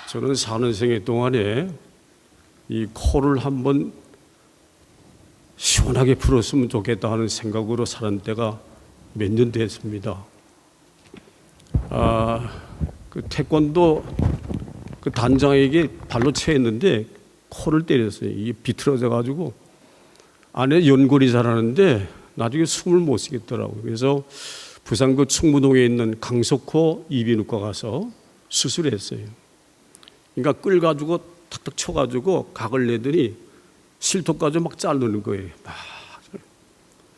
저는 사는 생애 동안에 이 코를 한번 시원하게 풀었으면 좋겠다 하는 생각으로 살은 때가 몇 년 됐습니다. 그 태권도 그 단장에게 발로 채했는데 코를 때렸어요. 이게 비틀어져 가지고 안에 연골이 자라는데 나중에 숨을 못 쉬겠더라고요. 그래서 부산 그 충무동에 있는 강석호 이비인후과 가서 수술했어요. 그러니까 끌 가지고 탁탁 쳐 가지고 각을 내더니 실톱까지 막 자르는 거예요. 막.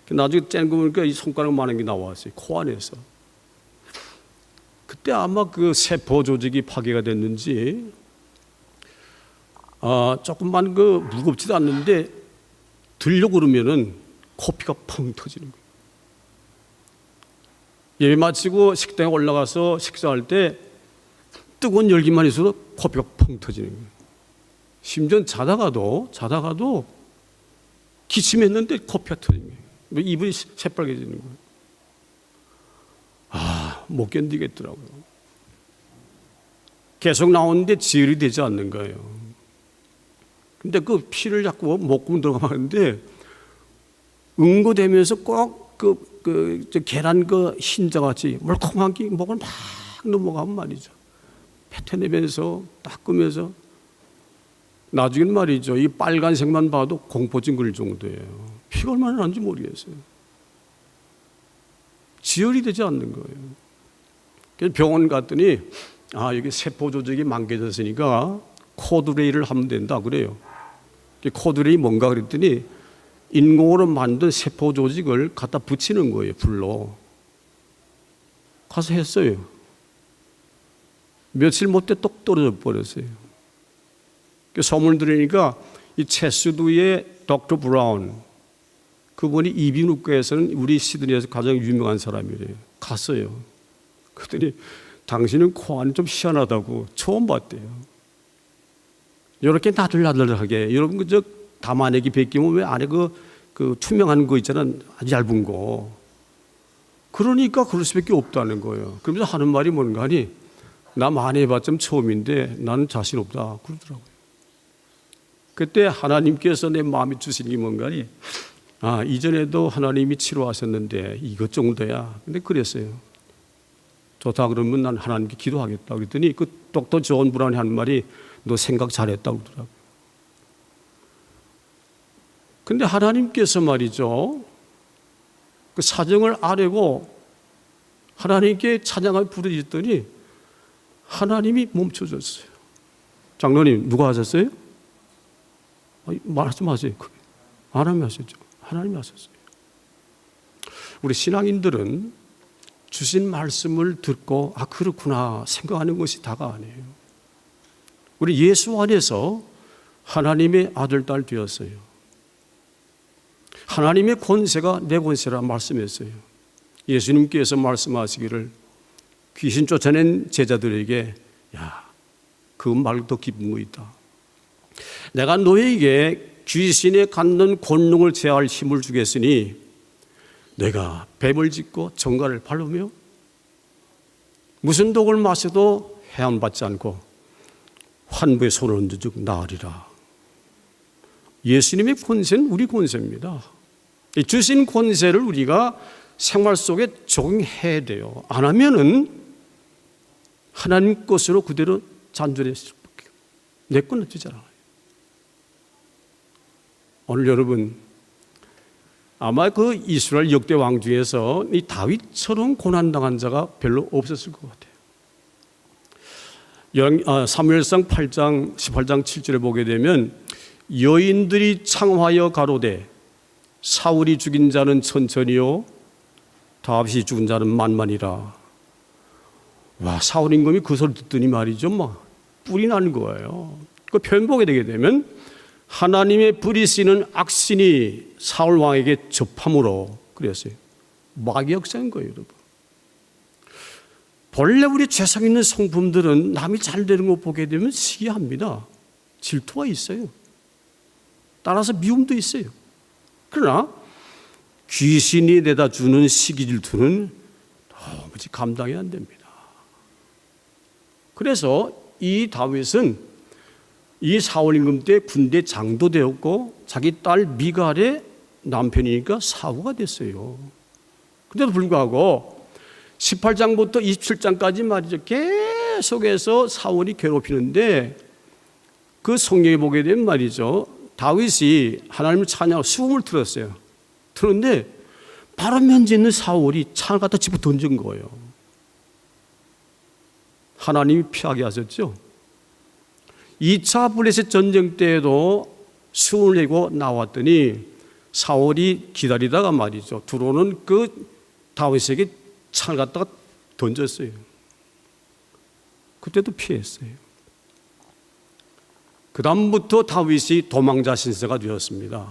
나중에 짠 거 보니까 이 손가락만한 게 나왔어요. 코 안에서. 그때 아마 그 세포 조직이 파괴가 됐는지 조금만 그 무겁지도 않는데 들려고 그러면은 코피가 펑 터지는 거예요. 예배 마치고 식당에 올라가서 식사할 때 뜨거운 열기만 있어도 코피가 펑 터지는 거예요. 심지어 자다가도 기침했는데 코피가 터지는 거예요. 입이 새빨개지는 거예요. 못 견디겠더라고요. 계속 나오는데 지혈이 되지 않는 거예요. 근데 그 피를 자꾸 목구멍 들어가는데 응고되면서 꼭 계란 그 흰자같이 멀컹한 게 목을 막 넘어가면 말이죠. 뱉어내면서 닦으면서 나중엔 말이죠. 이 빨간색만 봐도 공포증 걸 정도예요. 피가 얼마나 나는지 모르겠어요. 지혈이 되지 않는 거예요. 그래서 병원 갔더니 여기 세포 조직이 망개졌으니까 코드레이를 하면 된다 그래요. 코드레이 뭔가 그랬더니 인공으로 만든 세포 조직을 갖다 붙이는 거예요. 불로. 가서 했어요. 며칠 못돼 똑 떨어져 버렸어요. 소문 들으니까 이 체스두의 닥터 브라운 그분이 이비인후과에서는 우리 시드니에서 가장 유명한 사람이래요. 갔어요. 그랬더니 당신은 코 안이 좀 희한하다고 처음 봤대요. 이렇게 나들나들하게 여러분 그저 담아내기 벗기면 왜 안에 그 투명한 거 있잖아 아주 얇은 거 그러니까 그럴 수밖에 없다는 거예요. 그러면서 하는 말이 뭔가 하니 나 많이 해봤자 처음인데 나는 자신 없다 그러더라고요. 그때 하나님께서 내 마음에 주신 게 뭔가 하니 이전에도 하나님이 치료하셨는데 이것 정도야. 근데 그랬어요. 좋다 그러면 난 하나님께 기도하겠다 그랬더니 그 닥터 존 브라운이 한 말이 너 생각 잘했다 그러더라고요. 근데 하나님께서 말이죠. 그 사정을 아뢰고 하나님께 찬양을 부르짖더니 하나님이 멈춰졌어요. 장로님 누가 하셨어요? 말씀 하세요. 하나님이 하셨죠. 하나님이 하셨어요. 우리 신앙인들은 주신 말씀을 듣고 그렇구나 생각하는 것이 다가 아니에요. 우리 예수 안에서 하나님의 아들, 딸 되었어요. 하나님의 권세가 내 권세라 말씀했어요. 예수님께서 말씀하시기를 귀신 쫓아낸 제자들에게 그 말로 더 기쁜 거 있다. 내가 너에게 귀신에 갖는 권능을 제어할 힘을 주겠으니 내가 뱀을 짚고 정갈을 밟으며 무슨 독을 마셔도 해함받지 않고 환부의 손을 얹은 즉 나으리라. 예수님의 권세는 우리 권세입니다. 주신 권세를 우리가 생활 속에 적용해야 돼요. 안 하면은 하나님 것으로 그대로 잔존했을 뿐이에요. 내 건 어쩌잖아요. 오늘 여러분 아마 그 이스라엘 역대 왕 중에서 이 다윗처럼 고난당한 자가 별로 없었을 것 같아요. 사무엘상 8장 18장 7절에 보게 되면 여인들이 창화하여 가로되 사울이 죽인 자는 천천히요 다윗이 죽은 자는 만만이라. 사울 임금이 그 소리 듣더니 말이죠 막 뿔이 나는 거예요. 그 표현 보게 되게 되면 하나님의 불이 쓰이는 악신이 사울 왕에게 접함으로 그랬어요. 마귀 역사인 거예요, 여러분. 본래 우리 죄성 있는 성품들은 남이 잘 되는 거 보게 되면 시기합니다. 질투가 있어요. 따라서 미움도 있어요. 그러나 귀신이 내다 주는 시기 질투는 도무지 감당이 안 됩니다. 그래서 이 다윗은 이 사울 임금 때 군대 장도 되었고 자기 딸 미갈의 남편이니까 사후가 됐어요. 그런데도 불구하고 18장부터 27장까지 말이죠. 계속해서 사울이 괴롭히는데 그 성경에 보게 되면 말이죠. 다윗이 하나님을 찬양하고 수금을 틀었어요. 틀었는데 바로 면제 있는 사울이 창을 갖다 집어 던진 거예요. 하나님이 피하게 하셨죠. 2차 블레셋 전쟁 때에도 수금을 내고 나왔더니 사울이 기다리다가 말이죠. 들어오는 그 다윗에게 창을 갖다가 던졌어요. 그때도 피했어요. 그 다음부터 다윗이 도망자 신세가 되었습니다.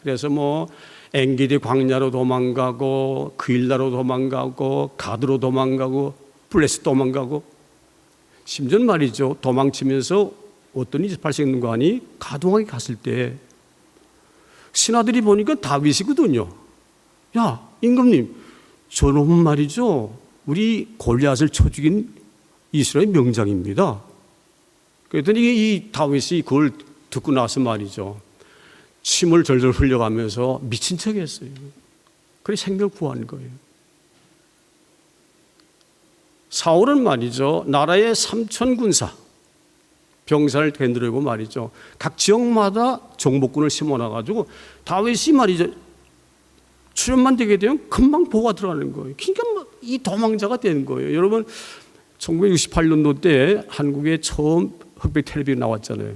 그래서 뭐 엔게디 광야로 도망가고 그일라로 도망가고 가드로 도망가고 블레셋 도망가고 심지어 말이죠. 도망치면서 어떤 일이 발생했는 거 아니? 가동하게 갔을 때 신하들이 보니까 다윗이거든요. 야, 임금님, 저놈은 말이죠. 우리 골리앗을 쳐 죽인 이스라엘 명장입니다. 그랬더니 이 다윗이 그걸 듣고 나서 말이죠. 침을 절절 흘려가면서 미친 척 했어요. 그래 생명을 구한 거예요. 사울은 말이죠. 나라의 3천 군사, 병사를 되돌리고 말이죠. 각 지역마다 정복군을 심어놔가지고 다윗이 말이죠. 출연만 되게 되면 금방 보고가 들어가는 거예요. 그러니까 이 도망자가 되는 거예요. 여러분 1968년도 때 한국에 처음 흑백 텔레비전 나왔잖아요.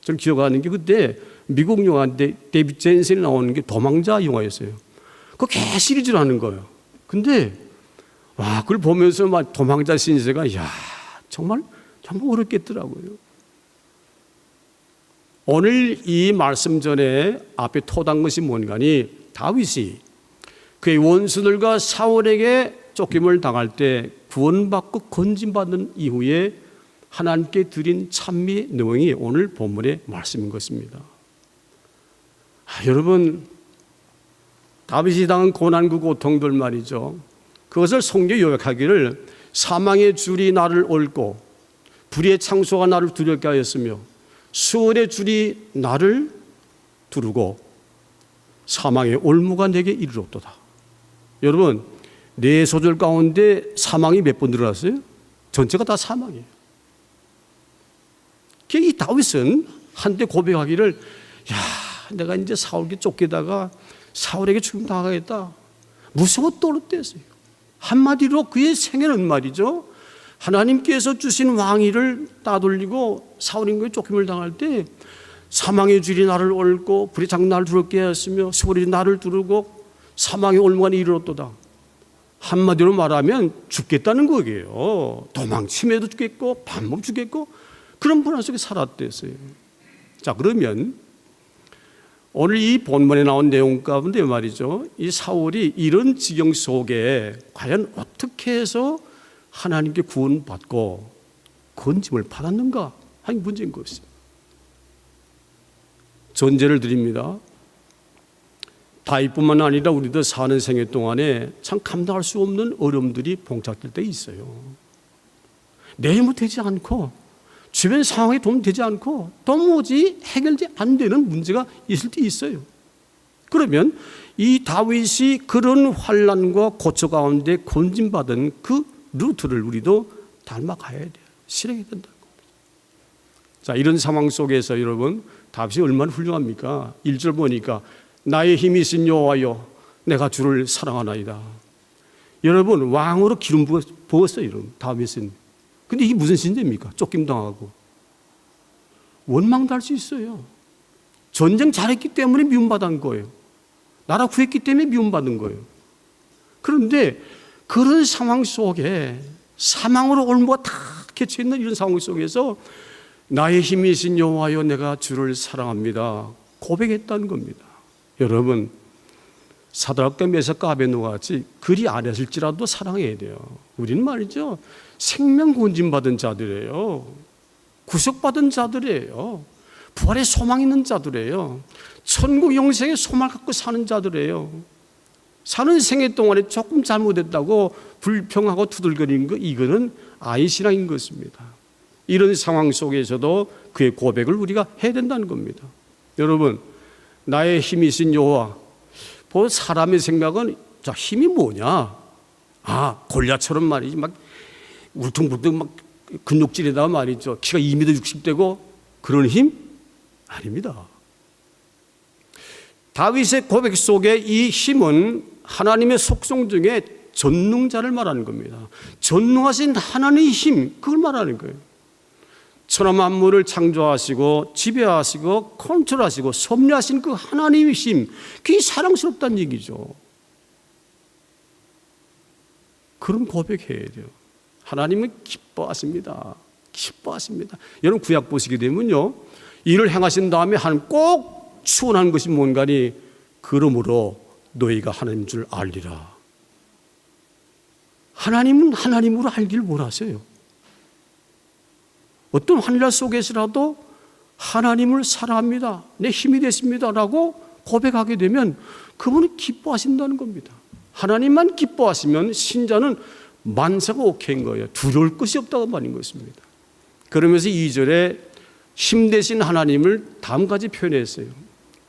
저는 기억하는 게 그때 미국 영화인데 데이빗 젠슨이 나오는 게 도망자 영화였어요. 그거 개 시리즈로 하는 거예요. 근데 와, 그걸 보면서 막 도망자 신세가 정말 어렵겠더라고요. 오늘 이 말씀 전에 앞에 토단 것이 뭔가니 다윗이 그의 원수들과 사울에게 쫓김을 당할 때 구원받고 건진받은 이후에 하나님께 드린 찬미의 내용이 오늘 본문의 말씀인 것입니다. 여러분, 다윗이 당한 고난과 고통들 말이죠. 그것을 성경에 요약하기를 사망의 줄이 나를 얽고 불의의 창소가 나를 두렵게 하였으며 수월의 줄이 나를 두르고 사망의 올무가 내게 이르렀도다. 여러분, 네 소절 가운데 사망이 몇 번 들어갔어요? 전체가 다 사망이에요. 이 다윗은 한때 고백하기를 내가 이제 사울에게 쫓기다가 사울에게 죽임 당하겠다. 무서워 떨었댔어요. 한마디로 그의 생애는 말이죠. 하나님께서 주신 왕위를 따돌리고 사울임금의 쫓김을 당할 때 사망의 줄이 나를 얽고 불의 창 나를 두렵게 하였으며 수월이 나를 두르고 사망의 올무가 이르렀도다. 한마디로 말하면 죽겠다는 거예요. 도망침에도 죽겠고 반복 죽겠고 그런 불안 속에 살았댔어요. 자, 그러면 오늘 이 본문에 나온 내용 가운데 말이죠. 이 사울이 이런 지경 속에 과연 어떻게 해서 하나님께 구원받고 건짐을 받았는가 하는 문제인 것입니다. 전제를 드립니다. 다윗뿐만 아니라 우리도 사는 생애 동안에 참 감당할 수 없는 어려움들이 봉착될 때 있어요. 내 힘으로 되지 않고 주변 상황에 도움되지 않고 도무지 해결되지 안 되는 문제가 있을 때 있어요. 그러면 이 다윗이 그런 환난과 고초 가운데 건짐받은 그 루트를 우리도 닮아가야 돼요. 실행해야 된다는 겁니다. 자, 이런 상황 속에서 여러분 다윗이 얼마나 훌륭합니까? 1절 보니까 나의 힘이 있으신 여호와여 내가 주를 사랑하나이다. 여러분 왕으로 기름 부었어요. 여러분 다윗은. 근데 이게 무슨 신세입니까? 쫓김 당하고 원망도 할 수 있어요. 전쟁 잘했기 때문에 미움받은 거예요. 나라 구했기 때문에 미움받은 거예요. 그런데 그런 상황 속에 사망으로 올무가 다 겹쳐 있는 이런 상황 속에서 나의 힘이 있으신 여호와여 내가 주를 사랑합니다. 고백했다는 겁니다. 여러분 사드락과 메삭과 아벳노가 같이 그리 안 했을지라도 사랑해야 돼요. 우리는 말이죠. 생명 건짐받은 자들이에요. 구속받은 자들이에요. 부활의 소망 있는 자들이에요. 천국 영생의 소망을 갖고 사는 자들이에요. 사는 생애 동안에 조금 잘못했다고 불평하고 투덜거리는 거 이거는 아이신앙인 것입니다. 이런 상황 속에서도 그의 고백을 우리가 해야 된다는 겁니다. 여러분, 나의 힘이신 여호와. 사람의 생각은 자, 힘이 뭐냐? 골리앗처럼 말이지 막 울퉁불퉁 막 근육질에다가 말이죠. 키가 2m 60되고 그런 힘? 아닙니다. 다윗의 고백 속에 이 힘은 하나님의 속성 중에 전능자를 말하는 겁니다. 전능하신 하나님의 힘, 그걸 말하는 거예요. 천하 만물을 창조하시고 지배하시고 컨트롤하시고 섭리하신 그 하나님의 힘, 그게 사랑스럽다는 얘기죠. 그런 고백해야 돼요. 하나님은 기뻐하십니다. 기뻐하십니다. 여러분 구약 보시게 되면요, 이를 행하신 다음에 하나님 꼭 추원하는 것이 뭔가니, 그러므로 너희가 하나님인 줄 알리라. 하나님은 하나님으로 알기를 원하세요. 어떤 환란 속에서라도 하나님을 사랑합니다, 내 힘이 됐습니다 라고 고백하게 되면 그분은 기뻐하신다는 겁니다. 하나님만 기뻐하시면 신자는 만사가 오케이인 거예요. 두려울 것이 없다고 말인 것입니다. 그러면서 2절에 힘 되신 하나님을 다음까지 표현했어요.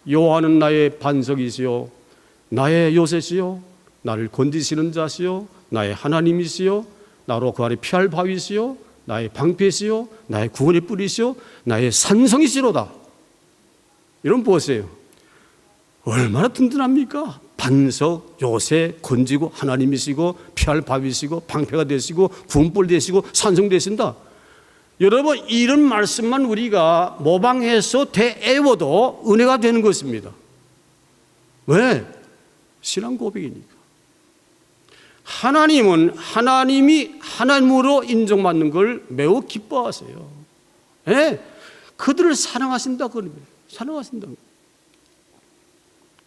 여호와는 나의 반석이시요 나의 요새시요 나를 건지시는 자시요 나의 하나님이시요 나로 그 안에 피할 바위시요 나의 방패시요 나의 구원의 뿌리시요 나의 산성이시로다. 여러분 보세요. 얼마나 든든합니까? 반석, 요새, 건지고 하나님이시고 피할 바위시고 방패가 되시고 구원불 되시고 산성 되신다. 여러분, 이런 말씀만 우리가 모방해서 되애워도 은혜가 되는 것입니다. 왜? 신앙 고백이니까. 하나님은 하나님이 하나님으로 인정받는 걸 매우 기뻐하세요. 예? 그들을 사랑하신다 그럽니다. 사랑하신다.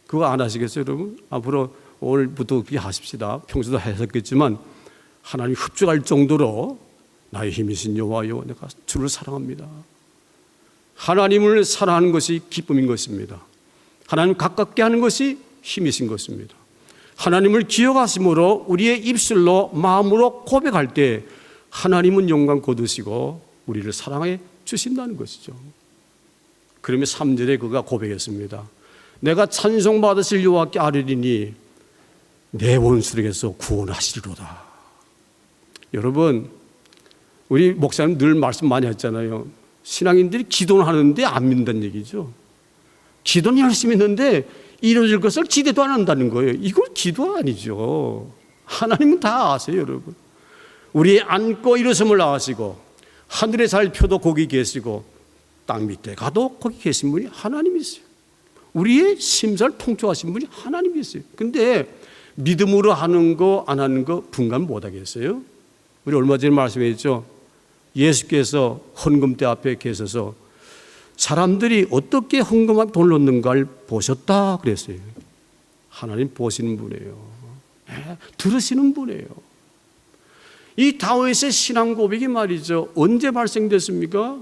그거 안 하시겠어요, 여러분? 앞으로 오늘부터 그렇게 하십시다. 평소도 하셨겠지만 하나님 흡족할 정도로 나의 힘이신 여호와여, 내가 주를 사랑합니다. 하나님을 사랑하는 것이 기쁨인 것입니다. 하나님 가깝게 하는 것이 힘이신 것입니다. 하나님을 기억하심으로 우리의 입술로 마음으로 고백할 때 하나님은 영광 거두시고 우리를 사랑해 주신다는 것이죠. 그러면 3절에 그가 고백했습니다. 내가 찬송받으실 여호와께 아뢰리니 내 원수에게서 구원하시리로다. 여러분, 우리 목사님 늘 말씀 많이 했잖아요. 신앙인들이 기도는 하는데 안 믿는다는 얘기죠. 기도는 열심히 했는데 이루어질 것을 기대도 안 한다는 거예요. 이건 기도 아니죠. 하나님은 다 아세요, 여러분. 우리의 앉고 일어섬을 아시고 하늘에 살펴도 거기 계시고 땅 밑에 가도 거기 계신 분이 하나님이세요. 우리의 심사를 통촉하신 분이 하나님이세요. 근데 믿음으로 하는 거 안 하는 거 분간 못 하겠어요? 우리 얼마 전에 말씀했죠. 예수께서 헌금대 앞에 계셔서 사람들이 어떻게 헌금하고 돈을 넣는가를 보셨다 그랬어요. 하나님 보시는 분이에요. 들으시는 분이에요. 이 다윗의 신앙 고백이 말이죠, 언제 발생됐습니까?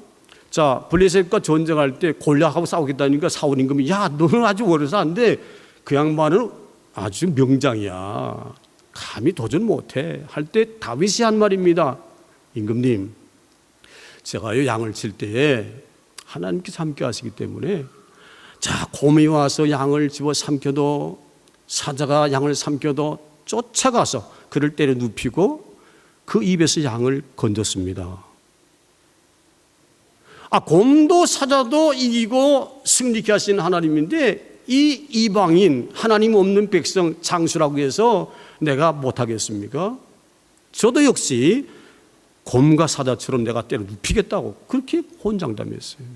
자, 블레셋과 전쟁할 때 골리앗하고 싸우겠다니까 사울 임금이 야, 너는 아주 어려서 안 돼. 그 양반은 아주 명장이야. 감히 도전 못해. 할 때 다윗이 한 말입니다. 임금님, 제가요 양을 칠 때에 하나님께서 함께 하시기 때문에 자, 곰이 와서 양을 집어 삼켜도 사자가 양을 삼켜도 쫓아가서 그를 때려 눕히고 그 입에서 양을 건졌습니다. 곰도 사자도 이기고 승리케 하신 하나님인데 이 이방인 하나님 없는 백성 장수라고 해서 내가 못하겠습니까? 저도 역시 곰과 사자처럼 내가 때려 눕히겠다고 그렇게 혼장담했어요.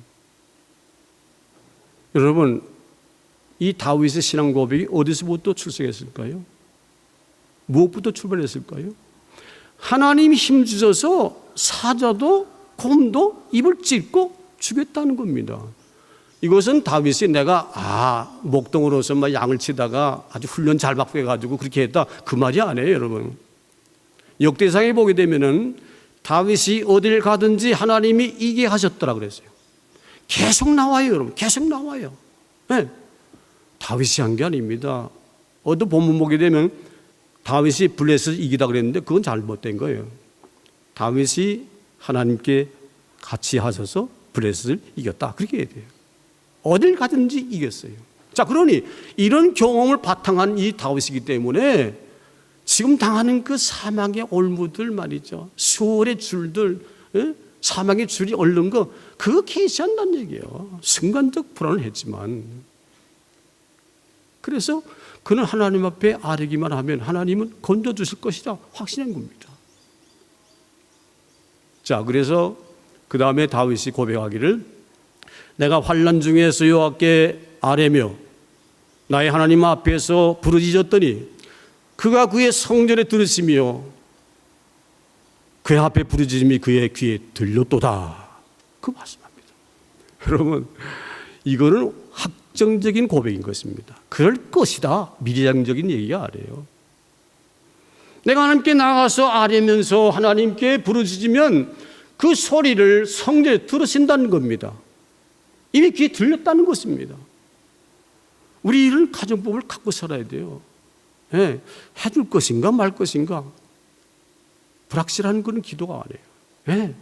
여러분, 이 다윗의 신앙 고백이 어디서부터 출생했을까요? 무엇부터 출발했을까요? 하나님이 힘 주셔서 사자도 곰도 입을 찢고 죽였다는 겁니다. 이것은 다윗이 내가 목동으로서 막 양을 치다가 아주 훈련 잘 받고 해가지고 그렇게 했다 그 말이 아니에요, 여러분. 역대상에 보게 되면은 다윗이 어딜 가든지 하나님이 이기게 하셨더라 그랬어요. 계속 나와요, 여러분. 계속 나와요. 네. 다윗이 한 게 아닙니다. 어떤 본문 보게 되면 다윗이 블레셋을 이기다 그랬는데 그건 잘못된 거예요. 다윗이 하나님께 같이 하셔서 블레셋을 이겼다. 그렇게 해야 돼요. 어딜 가든지 이겼어요. 자, 그러니 이런 경험을 바탕한 이 다윗이기 때문에 지금 당하는 그 사망의 올무들 말이죠. 수월의 줄들, 사망의 줄이 얽는 거, 그거 계시한다는 얘기예요. 순간적 불안을 했지만. 그래서 그는 하나님 앞에 아뢰기만 하면 하나님은 건져주실 것이라 확신한 겁니다. 자, 그래서 그 다음에 다윗이 고백하기를 내가 환난 중에서 여호와께 아뢰며 나의 하나님 앞에서 부르짖었더니 그가 그의 성전에 들으시며 그의 앞에 부르짖음이 그의 귀에 들렸도다. 그 말씀합니다. 여러분, 이거는 확정적인 고백인 것입니다. 그럴 것이다. 미래장적인 얘기가 아니에요. 내가 하나님께 나가서 아뢰면서 하나님께 부르짖으면 그 소리를 성전에 들으신다는 겁니다. 이미 귀에 들렸다는 것입니다. 우리 이런 가정법을 갖고 살아야 돼요. 예, 해줄 것인가 말 것인가 불확실한 그런 기도가 아니에요. 예.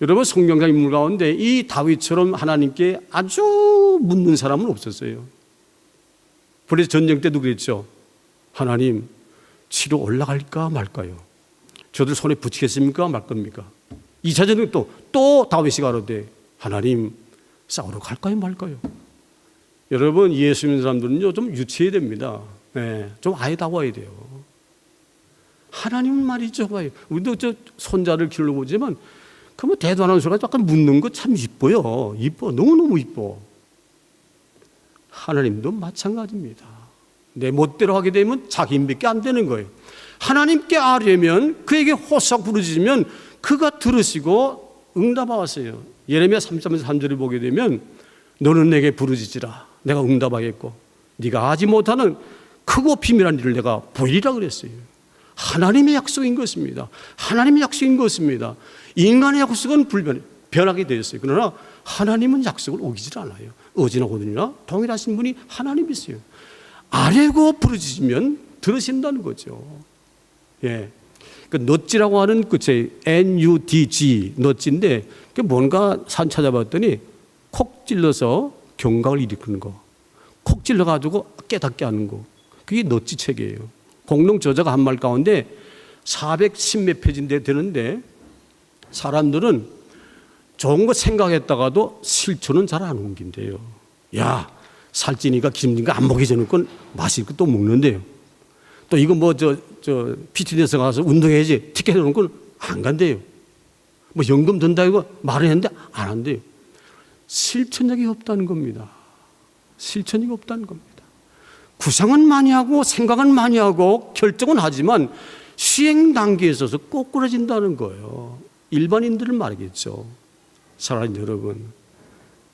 여러분, 성경상 인물 가운데 이 다윗처럼 하나님께 아주 묻는 사람은 없었어요. 그래서 전쟁 때도 그랬죠. 하나님, 치러 올라갈까 말까요? 저들 손에 붙이겠습니까 말 겁니까? 2차 전쟁 또 다윗이 가로되 하나님, 싸우러 갈까요 말까요? 여러분, 예수 믿는 사람들은요 좀 유치해야 됩니다. 네, 좀 아이다워야 돼요. 하나님은 말이죠. 우리도 저 손자를 길러보지만 그 뭐 대단한 소리가 약간 묻는 거 참 이뻐요. 이뻐, 너무너무 이뻐. 하나님도 마찬가지입니다. 내 멋대로 하게 되면 자기 힘밖에 안 되는 거예요. 하나님께 아뢰면 그에게 호sak 부르짖으면 그가 들으시고 응답하세요. 예레미야 33장 3절을 보게 되면 너는 내게 부르짖으라. 내가 응답하겠고 네가 하지 못하는 크고 비밀한 일을 내가 보이리라 그랬어요. 하나님의 약속인 것입니다. 하나님의 약속인 것입니다. 인간의 약속은 변하게 되었어요. 그러나 하나님은 약속을 어기질 않아요. 어제나 오늘이나 동일하신 분이 하나님이세요. 아뢰고 부르짖으면 들으신다는 거죠. 예. 그 넛지라고 하는 NUDG 넛지인데 그 뭔가 산 찾아봤더니 콕 찔러서 경각을 일으키는 거, 콕 찔러가지고 깨닫게 하는 거, 그게 넛지 책이에요. 공동 저자가 한 말 가운데 410몇 페이지인데 되는데 사람들은 좋은 거 생각했다가도 실천은 잘 안 옮긴대요. 야, 살찌니까 기름진거 안 먹기 전에 건 마실 거 또 먹는데요. 또 이거 뭐 피트니스 가서 운동해야지 티켓 해놓은 건 안 간대요. 뭐 연금 든다 이거 말을 했는데 안 한대요. 실천력이 없다는 겁니다. 실천이 없다는 겁니다. 구상은 많이 하고 생각은 많이 하고 결정은 하지만 시행 단계에 있어서 꼬꾸라진다는 거예요. 일반인들은 말이겠죠. 사랑하는 여러분,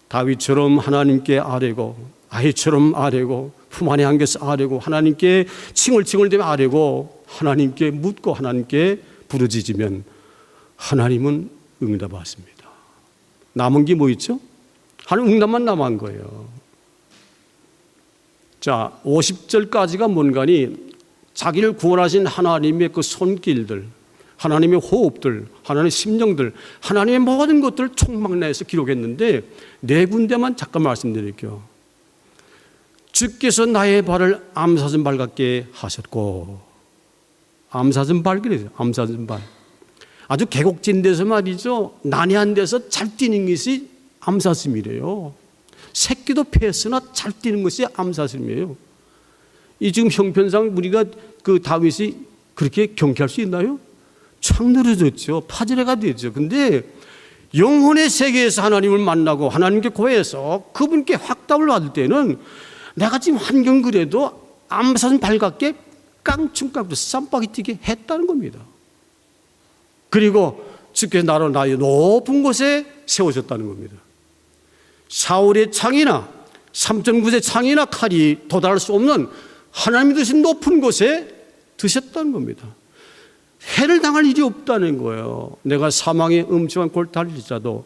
다윗처럼 하나님께 아뢰고 아이처럼 아뢰고 품 안에 안겨서 아뢰고 하나님께 칭얼칭얼대며 아뢰고 하나님께 묻고 하나님께 부르짖으면 하나님은 응답하십니다. 남은 게 뭐 있죠? 하나님 응답만 남은 거예요. 자, 50절까지가 뭔가니 자기를 구원하신 하나님의 그 손길들, 하나님의 호흡들, 하나님의 심령들, 하나님의 모든 것들을 총망라해서 기록했는데 네 군데만 잠깐 말씀드릴게요. 주께서 나의 발을 암사슴 발 같게 하셨고, 암사슴 발 그래요. 암사슴 발. 아주 계곡진 데서 말이죠. 난해한 데서 잘 뛰는 것이 암사슴이래요. 새끼도 패스나 잘 뛰는 것이 암사슴이에요. 이 지금 형편상 우리가 그 다윗이 그렇게 경쾌할 수 있나요? 창 늘어졌죠. 파지레가 되죠. 근데 영혼의 세계에서 하나님을 만나고 하나님께 고해서 그분께 확답을 받을 때는 내가 지금 환경 그래도 암사슴 발같게 깡충깡충 쌈박이 뛰게 했다는 겁니다. 그리고 주께서 나를 나의 높은 곳에 세우셨다는 겁니다. 사울의 창이나 삼천굿의 창이나 칼이 도달할 수 없는 하나님이 드신 높은 곳에 드셨다는 겁니다. 해를 당할 일이 없다는 거예요. 내가 사망의 음침한 골탈일지라도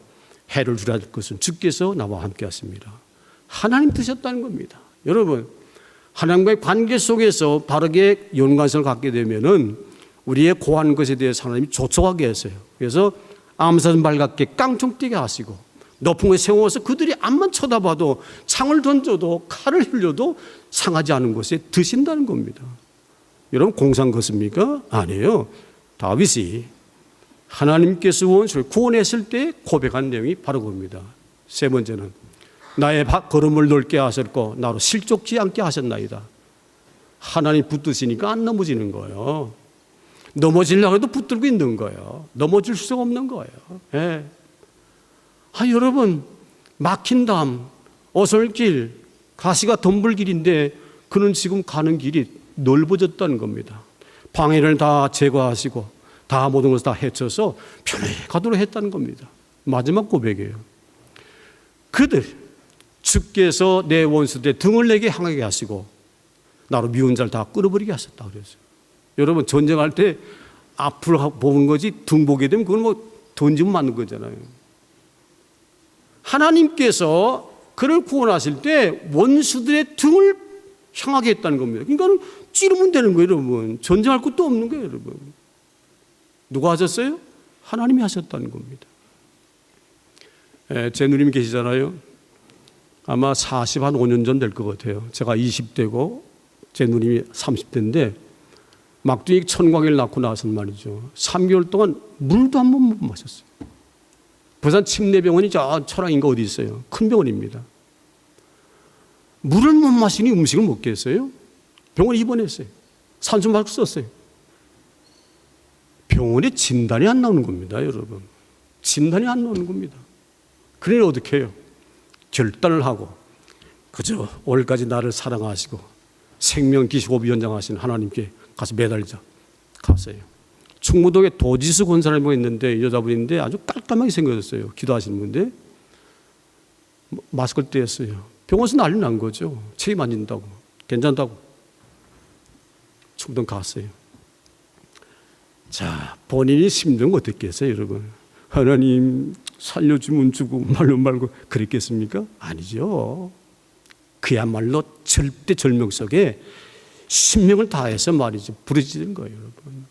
해를 주라 줄 것은 주께서 나와 함께 하십니다. 하나님 드셨다는 겁니다. 여러분, 하나님과의 관계 속에서 바르게 연관성을 갖게 되면은 우리의 고한 것에 대해서 하나님이 조촉하게 했어요. 그래서 암사슴 발같게 깡총 뛰게 하시고 높은 곳에 세워서 그들이 앞만 쳐다봐도 창을 던져도 칼을 흘려도 상하지 않은 곳에 드신다는 겁니다. 여러분 공상 것입니까? 아니에요. 다윗이 하나님께서 원수를 구원했을 때 고백한 내용이 바로 그겁니다. 세 번째는 나의 걸음을 넓게 하셨고 나로 실족지 않게 하셨나이다. 하나님 붙드시니까 안 넘어지는 거예요. 넘어지려고 해도 붙들고 있는 거예요. 넘어질 수가 없는 거예요. 예. 여러분 막힌 담, 어설길, 가시가 덤불길인데 그는 지금 가는 길이 넓어졌다는 겁니다. 방해를 다 제거하시고 다 모든 것을 다 헤쳐서 편히 가도록 했다는 겁니다. 마지막 고백이에요. 그들 주께서 내 원수들의 등을 내게 향하게 하시고 나로 미운 자를 다 끌어버리게 하셨다 그랬어요. 여러분 전쟁할 때 앞을 보는 거지 등 보게 되면 그건 뭐 던지면 맞는 거잖아요. 하나님께서 그를 구원하실 때 원수들의 등을 향하게 했다는 겁니다. 그러니까 찌르면 되는 거예요, 여러분. 전쟁할 것도 없는 거예요, 여러분. 누가 하셨어요? 하나님이 하셨다는 겁니다. 제 누님이 계시잖아요. 아마 45년 전 될 것 같아요. 제가 20대고 제 누님이 30대인데 막둥이 천광이를 낳고 나서는 말이죠. 3개월 동안 물도 한 번 못 마셨어요. 부산 침례병원이 저 철왕인가 어디 있어요. 큰 병원입니다. 물을 못 마시니 음식을 먹겠어요? 병원에 입원했어요. 산소 마스크 썼어요. 병원에 진단이 안 나오는 겁니다, 여러분. 진단이 안 나오는 겁니다. 그러니 어떻게 해요? 결단을 하고 그저 오늘까지 나를 사랑하시고 생명기시고 위원장하신 하나님께 가서 매달리자. 갔어요. 충무동에 도지수 권사님이 있는데 여자분인데 아주 깔끔하게 생겨졌어요. 기도하시는 분인데 마스크를 떼었어요. 병원에서 난리 난 거죠. 책임 안 진다고. 괜찮다고. 충무동 갔어요. 자, 본인이 심정은 어떻겠어요, 여러분? 하나님 살려주면 주고 말로 말고 그랬겠습니까? 아니죠. 그야말로 절대 절명 속에 신명을 다해서 말이죠. 부르짖은 거예요, 여러분.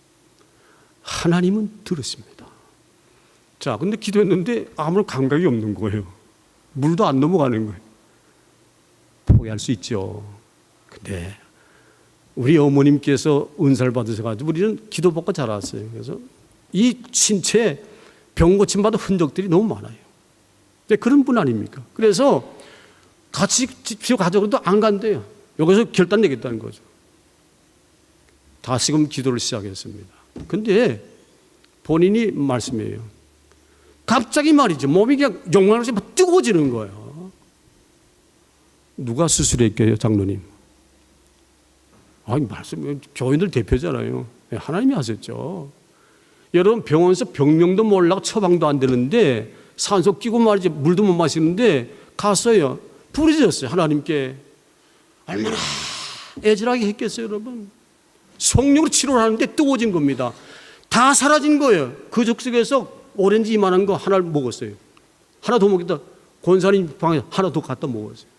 하나님은 들으십니다. 자, 근데 기도했는데 아무런 감각이 없는 거예요. 물도 안 넘어가는 거예요. 포기할 수 있죠. 근데 우리 어머님께서 은사를 받으셔가지고 우리는 기도 받고 자랐어요. 그래서 이 신체에 병 고침받은 흔적들이 너무 많아요. 근데 그런 분 아닙니까? 그래서 같이 집에 가져가도 안 간대요. 여기서 결단 내겠다는 거죠. 다시금 기도를 시작했습니다. 근데 본인이 말씀해요. 갑자기 말이죠. 몸이 그냥 용만없이 막 뜨거워지는 거예요. 누가 수술했게요, 장로님? 아니, 말씀, 교인들 대표잖아요. 하나님이 하셨죠. 여러분, 병원에서 병명도 몰라고 처방도 안 되는데 산소 끼고 말이지 물도 못 마시는데 갔어요. 부르짖었어요, 하나님께. 얼마나 애절하게 했겠어요, 여러분. 성령으로 치료를 하는데 뜨거워진 겁니다. 다 사라진 거예요. 그 적석에서 오렌지 이만한 거 하나를 먹었어요. 하나 더 먹겠다. 권사님 방에 하나 더 갖다 먹었어요.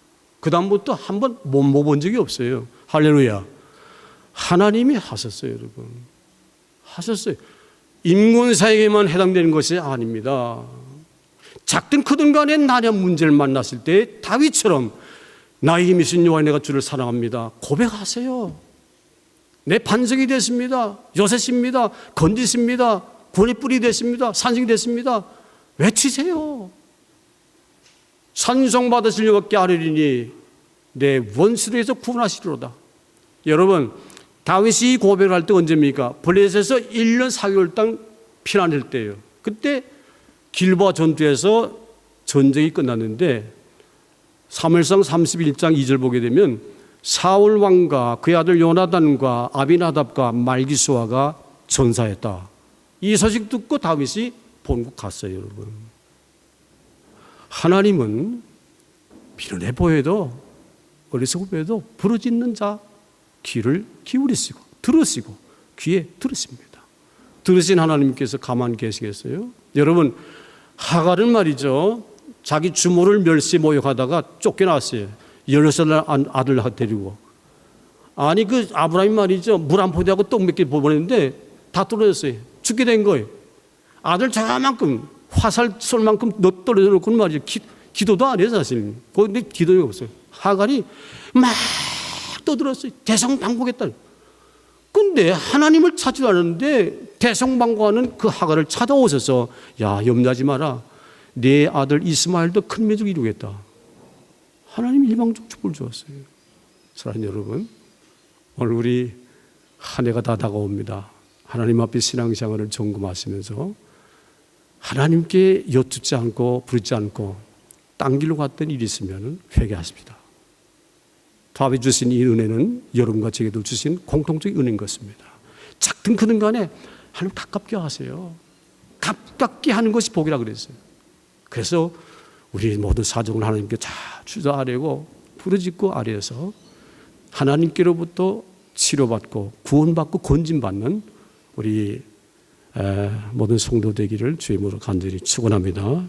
그 다음부터 한 번 못 먹어본 적이 없어요. 할렐루야. 하나님이 하셨어요, 여러분. 하셨어요. 임권사에게만 해당되는 것이 아닙니다. 작든 크든 간에 나냐 문제를 만났을 때 다윗처럼 나의 힘이 신 여호와 내가 주를 사랑합니다. 고백하세요. 내 반석이 됐습니다. 요새십니다. 건지십니다. 구원의 뿔이 됐습니다. 산성이 됐습니다. 외치세요. 찬송받으실 여호와께 아뢰리니 내 원수들에서 구원하시리로다. 여러분, 다윗이 고백을 할 때 언제입니까? 블레셋에서 1년 4개월 땅 피난할 때예요. 그때 길보아 전투에서 전쟁이 끝났는데 사무엘상 31장 2절 보게 되면 사울 왕과 그의 아들 요나단과 아비나답과 말기수아가 전사했다. 이 소식 듣고 다윗이 본국 갔어요, 여러분. 하나님은 미련해 보여도 어리석어 보여도 부르짖는 자 귀를 기울이시고 들으시고 귀에 들으십니다. 들으신 하나님께서 가만히 계시겠어요? 여러분, 하갈은 말이죠. 자기 주모를 멸시 모욕하다가 쫓겨났어요. 16살 아들 데리고. 아니, 그 아브라함이 말이죠. 물 한 포대하고 떡 몇 개 보냈는데 다 떨어졌어요. 죽게 된 거예요. 아들 저만큼 화살 쏠 만큼 너 떨어져 놓고는 말이죠. 기도도 안 해요, 사실. 근데 기도가 없어요. 하갈이 막 떠들었어요. 대성방구했다. 근데 하나님을 찾지 않았는데 대성방구하는 그 하갈을 찾아오셔서 야, 염려하지 마라. 내 아들 이스마엘도 큰 민족 이루겠다. 하나님이 일방적 축복을 주었어요. 사랑하는 여러분, 오늘 우리 한 해가 다 다가옵니다. 하나님 앞에 신앙생활을 점검하시면서 하나님께 여쭙지 않고 부르지 않고 딴 길로 갔던 일이 있으면 회개하십니다. 다윗이 주신 이 은혜는 여러분과 제게도 주신 공통적인 은혜인 것입니다. 작든 크든 간에 하나님 가깝게 하세요. 가깝게 하는 것이 복이라 그랬어요. 그래서 우리 모든 사정을 하나님께 잘 주저하려고 부르짖고 아뢰어서 하나님께로부터 치료받고 구원받고 건진받는 우리 모든 성도 되기를 주의 이름으로 간절히 축원합니다.